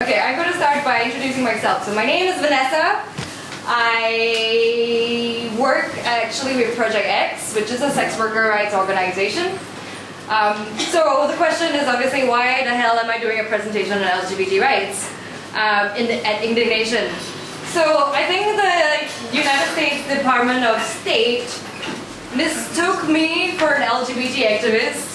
Okay, I'm going to start by introducing myself. So my name is Vanessa. I work actually with Project X, which is a sex worker rights organization. So the question is obviously, why the hell am I doing a presentation on LGBT rights at IndigNation? So I think the United States Department of State mistook me for an LGBT activist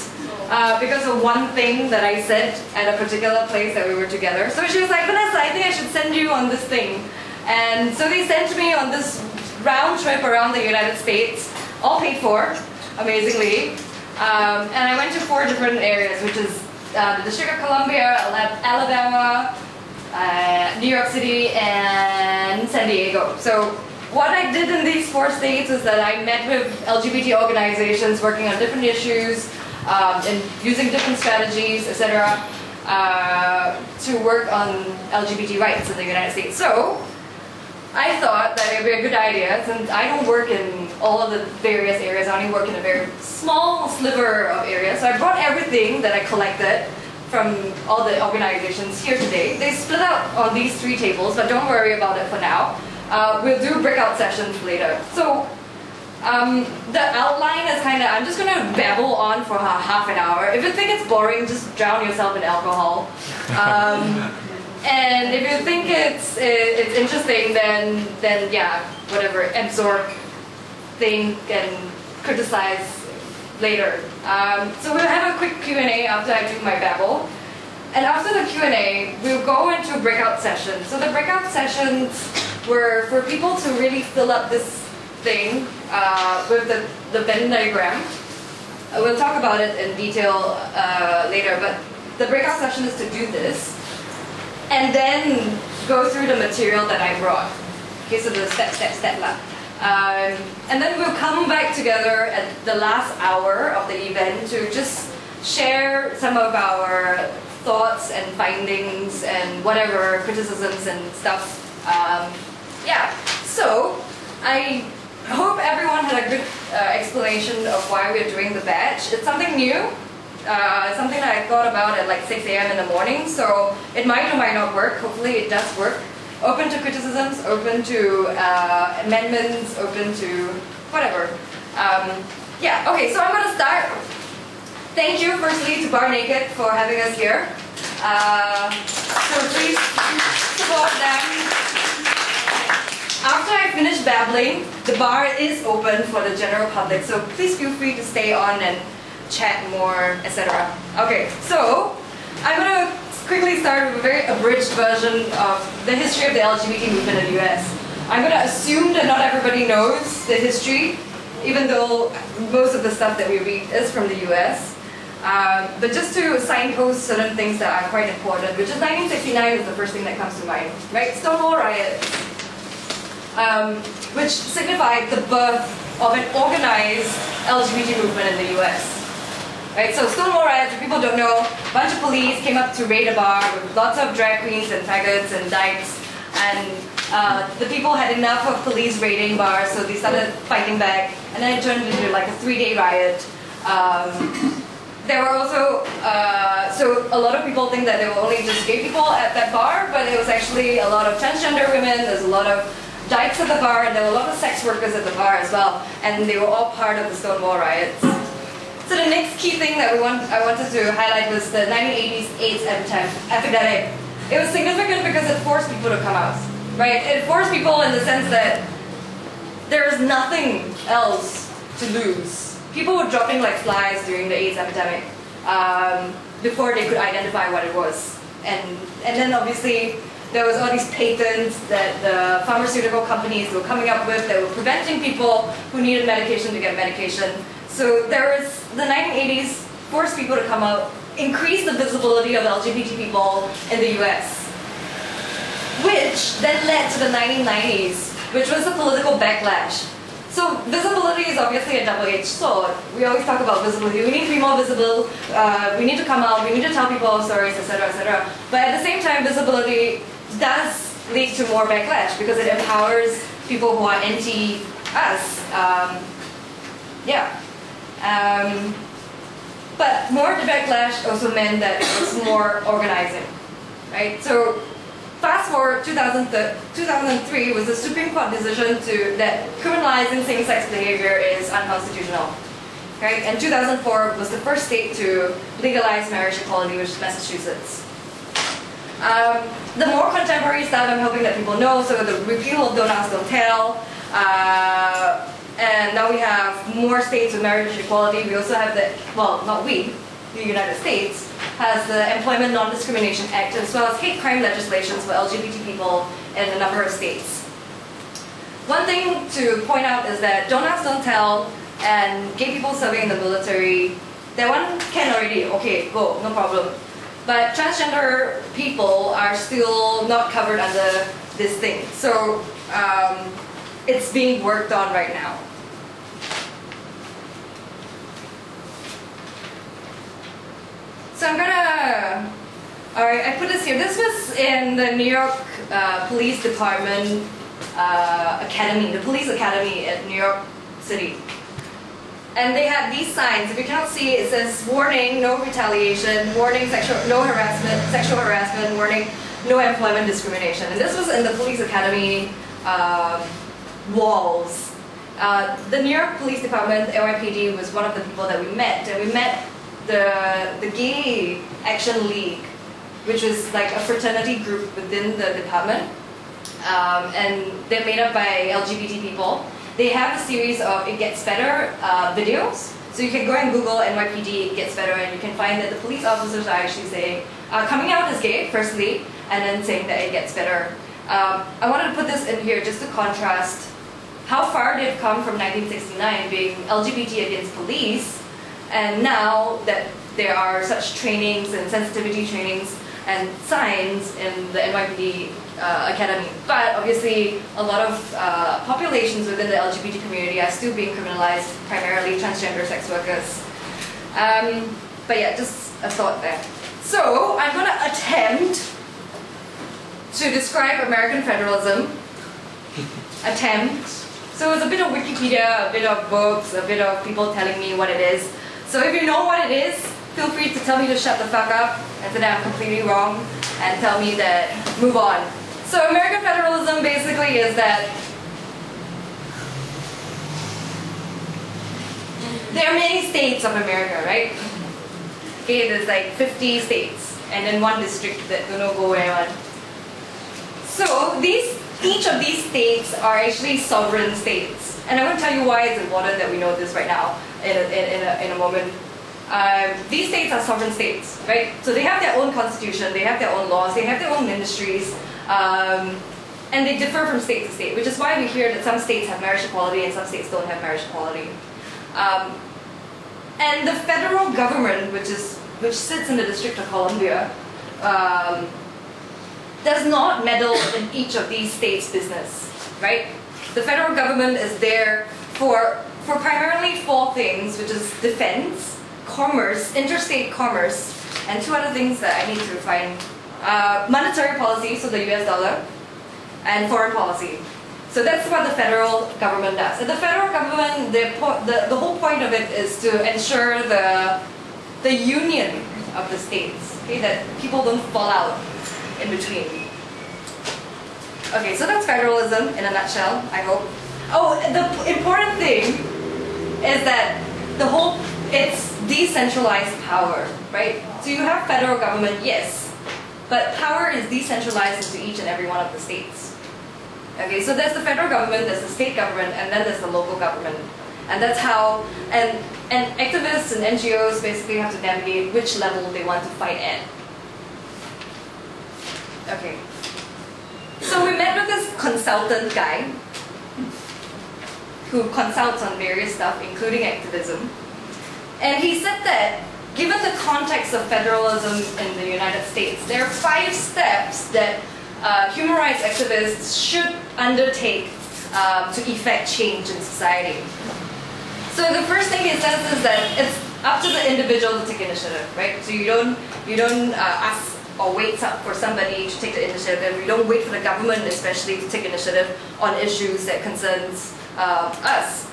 because of one thing that I said at a particular place that we were together. So she was like, Vanessa, I think I should send you on this thing. And so they sent me on this round trip around the United States, all paid for, amazingly. And I went to 4 different areas, which is the District of Columbia, Alabama, New York City, and San Diego. So what I did in these 4 states is that I met with LGBT organizations working on different issues and using different strategies, etc., to work on LGBT rights in the United States. So I thought that it would be a good idea, since I don't work in all of the various areas, I only work in a very small sliver of areas. So I brought everything that I collected from all the organizations here today. They split out on these 3 tables, but don't worry about it for now. We'll do breakout sessions later. So the outline is kind of, I'm just going to babble on for half an hour. If you think it's boring, just drown yourself in alcohol. And if you think it's interesting, then yeah, whatever, absorb, think, and criticize later. So we'll have a quick Q&A after I do my babble. And after the Q&A, we'll go into breakout sessions. So the breakout sessions were for people to really fill up this thing with the Venn diagram. We'll talk about it in detail later, but the breakout session is to do this. And then go through the material that I brought. Okay, so the step lah. And then we'll come back together at the last hour of the event to just share some of our thoughts and findings and whatever criticisms and stuff. Yeah, so I hope everyone had a good explanation of why we're doing the badge. It's something new. Something that I thought about at like 6 a.m. in the morning, so it might or might not work. Hopefully it does work. Open to criticisms, open to amendments, open to whatever. Yeah, okay, so I'm going to start. Thank you firstly to Bar Naked for having us here. So please support them. After I finish babbling, the bar is open for the general public, so please feel free to stay on and chat more, etc. Okay, so I'm going to quickly start with a very abridged version of the history of the LGBT movement in the US. I'm going to assume that not everybody knows the history, even though most of the stuff that we read is from the US. But just to signpost certain things that are quite important, which is 1969 is the first thing that comes to mind, right? Stonewall riots, which signified the birth of an organized LGBT movement in the US. Right, so Stonewall riots, if people don't know, a bunch of police came up to raid a bar with lots of drag queens and faggots and dykes, and the people had enough of police raiding bars, so they started fighting back, and then it turned into like a 3-day riot. There were also, so a lot of people think that there were only just gay people at that bar, but it was actually a lot of transgender women, there's a lot of dykes at the bar, and there were a lot of sex workers at the bar as well, and they were all part of the Stonewall riots. So the next key thing that I wanted to highlight was the 1980s AIDS epidemic. It was significant because it forced people to come out, right? It forced people in the sense that there is nothing else to lose. People were dropping like flies during the AIDS epidemic before they could identify what it was. And then obviously there was all these patents that the pharmaceutical companies were coming up with that were preventing people who needed medication to get medication. So there was, the 1980s forced people to come out, increase the visibility of LGBT people in the US, which then led to the 1990s, which was the political backlash. So visibility is obviously a double-edged sword. We always talk about visibility. We need to be more visible, we need to come out, we need to tell people our stories, etc., etc. But at the same time, visibility does lead to more backlash because it empowers people who are anti-us. Yeah. But more backlash also meant that it was more organizing, right? So fast forward 2003 was the Supreme Court decision that criminalizing same-sex behavior is unconstitutional. Okay? And 2004 was the first state to legalize marriage equality, which is Massachusetts. The more contemporary stuff I'm hoping that people know, so the repeal of Don't Ask, Don't Tell, and now we have more states with marriage equality. We also have the, well, not we, the United States, has the Employment Non-Discrimination Act, as well as hate crime legislations for LGBT people in a number of states. One thing to point out is that Don't Ask, Don't Tell and gay people serving in the military, that one can already, okay, go, no problem. But transgender people are still not covered under this thing. So it's being worked on right now. So I'm gonna, alright, I put this here. This was in the New York Police Department Academy, the Police Academy at New York City. And they had these signs. If you cannot see, it says warning, no retaliation, warning, no harassment, sexual harassment, warning, no employment discrimination. And this was in the Police Academy walls. The New York Police Department, NYPD, was one of the people that we met. And we met the Gay Action League, which was like a fraternity group within the department. And they're made up by LGBT people. They have a series of It Gets Better videos. So you can go and Google NYPD It Gets Better, and you can find that the police officers are actually saying, coming out as gay, firstly, and then saying that it gets better. I wanted to put this in here just to contrast how far they've come from 1969 being LGBT against police, and now that there are such trainings and sensitivity trainings and signs in the NYPD Academy. But obviously, a lot of populations within the LGBT community are still being criminalized, primarily transgender sex workers. But yeah, just a thought there. So I'm going to attempt to describe American federalism. Attempt. So it's a bit of Wikipedia, a bit of books, a bit of people telling me what it is. So if you know what it is, feel free to tell me to shut the fuck up and say that I'm completely wrong, and tell me that move on. So American federalism basically is that there are many states of America, right? Okay, there's like 50 states and then one district that don't know go where on. So each of these states are actually sovereign states. And I'm going to tell you why it's important that we know this right now in a moment. These states are sovereign states, right? So they have their own constitution, they have their own laws, they have their own ministries, and they differ from state to state, which is why we hear that some states have marriage equality and some states don't have marriage equality. And the federal government, which sits in the District of Columbia, does not meddle in each of these states' business, right? The federal government is there for primarily 4 things, which is defense, commerce, interstate commerce, and 2 other things that I need to find. Monetary policy, so the US dollar, and foreign policy. So that's what the federal government does. And the federal government, the whole point of it is to ensure the union of the states, okay, that people don't fall out in between. Okay, so that's federalism in a nutshell, I hope. Oh, the important thing is that it's decentralized power, right? So you have federal government, yes, but power is decentralized into each and every one of the states. Okay, so there's the federal government, there's the state government, and then there's the local government. And that's how, and activists and NGOs basically have to navigate which level they want to fight at. Okay. So we met with this consultant guy who consults on various stuff, including activism. And he said that given the context of federalism in the United States, there are 5 steps that human rights activists should undertake to effect change in society. So the first thing he says is that it's up to the individual to take initiative, right? So you don't ask or wait for somebody to take the initiative. You don't wait for the government, especially, to take initiative on issues that concerns us.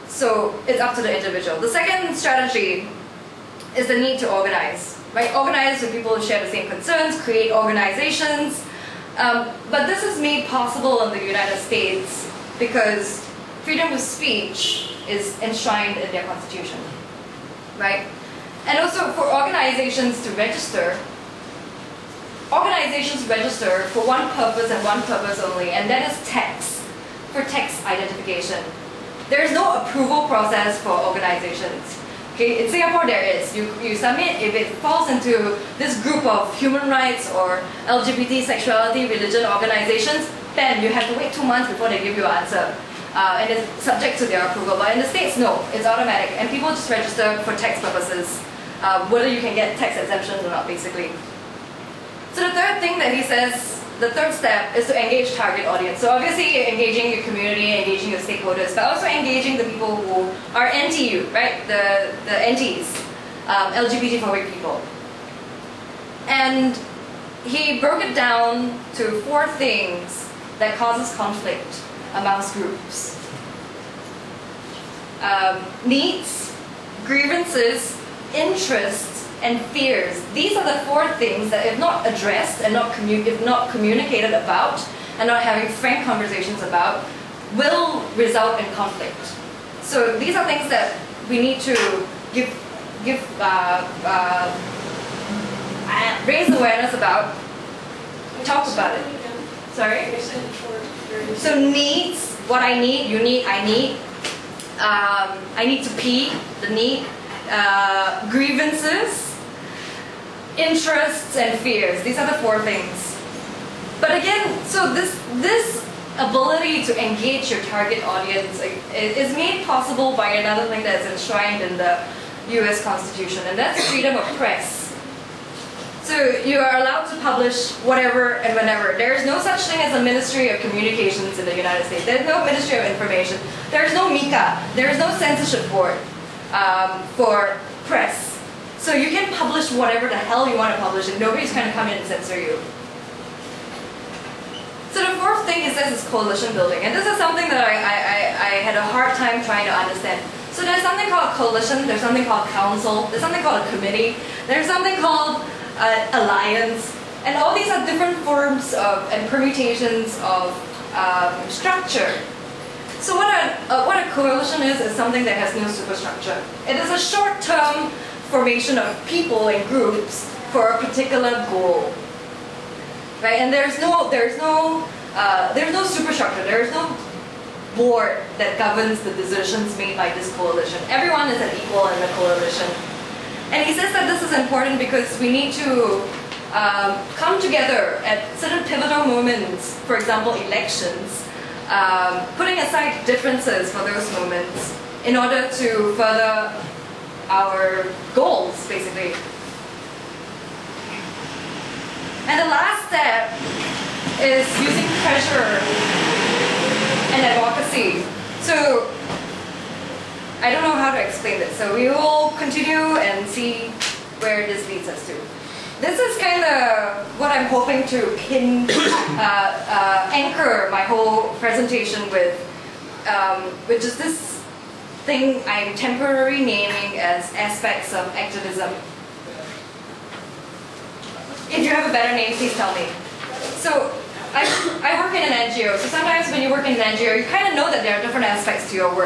So it's up to the individual. The second strategy is the need to organize, right? Organize with people who share the same concerns, create organizations, But this is made possible in the United States because freedom of speech is enshrined in their constitution, right? And also for organizations register for one purpose and one purpose only, and that is tax, for tax identification. There is no approval process for organizations. Okay, in Singapore there is. You submit, if it falls into this group of human rights or LGBT, sexuality, religion organizations, then you have to wait 2 months before they give you an answer. And it's subject to their approval. But in the States, no, it's automatic. And people just register for tax purposes, whether you can get tax exemptions or not, basically. So the third thing that he says, the third step is to engage target audience. So obviously you're engaging your community, engaging your stakeholders, but also engaging the people who are NTU, right? The NTs, LGBT phobic people. And he broke it down to 4 things that causes conflict amongst groups. Needs, grievances, interests, and fears. These are the 4 things that, if not addressed and if not communicated about and not having frank conversations about, will result in conflict. So these are things that we need to raise awareness about, talk about it. Sorry? So needs, what I need, you need, I need. I need to pee, the need. Grievances, interests, and fears. These are the 4 things. But again, so this ability to engage your target audience is made possible by another thing that's enshrined in the US Constitution, and that's freedom of press. So you are allowed to publish whatever and whenever. There is no such thing as a Ministry of Communications in the United States. There is no Ministry of Information. There is no MICA. There is no censorship board for press. So you can publish whatever the hell you want to publish and nobody's going to come in and censor you. So the 4th thing he says is coalition building. And this is something that I had a hard time trying to understand. So there's something called coalition, there's something called council, there's something called a committee, there's something called alliance, and all these are different forms of and permutations of structure. So what a coalition is something that has no superstructure. It is a short-term formation of people and groups for a particular goal, right? And there's no superstructure. There is no board that governs the decisions made by this coalition. Everyone is an equal in the coalition. And he says that this is important because we need to come together at certain pivotal moments, for example, elections, putting aside differences for those moments in order to further our goals, basically. And the last step is using pressure and advocacy. So I don't know how to explain this, so we will continue and see where this leads us to. This is kind of what I'm hoping to anchor my whole presentation with, which is this thing I'm temporarily naming as aspects of activism. If you have a better name, please tell me. So I work in an NGO, so sometimes when you work in an NGO, you kind of know that there are different aspects to your work.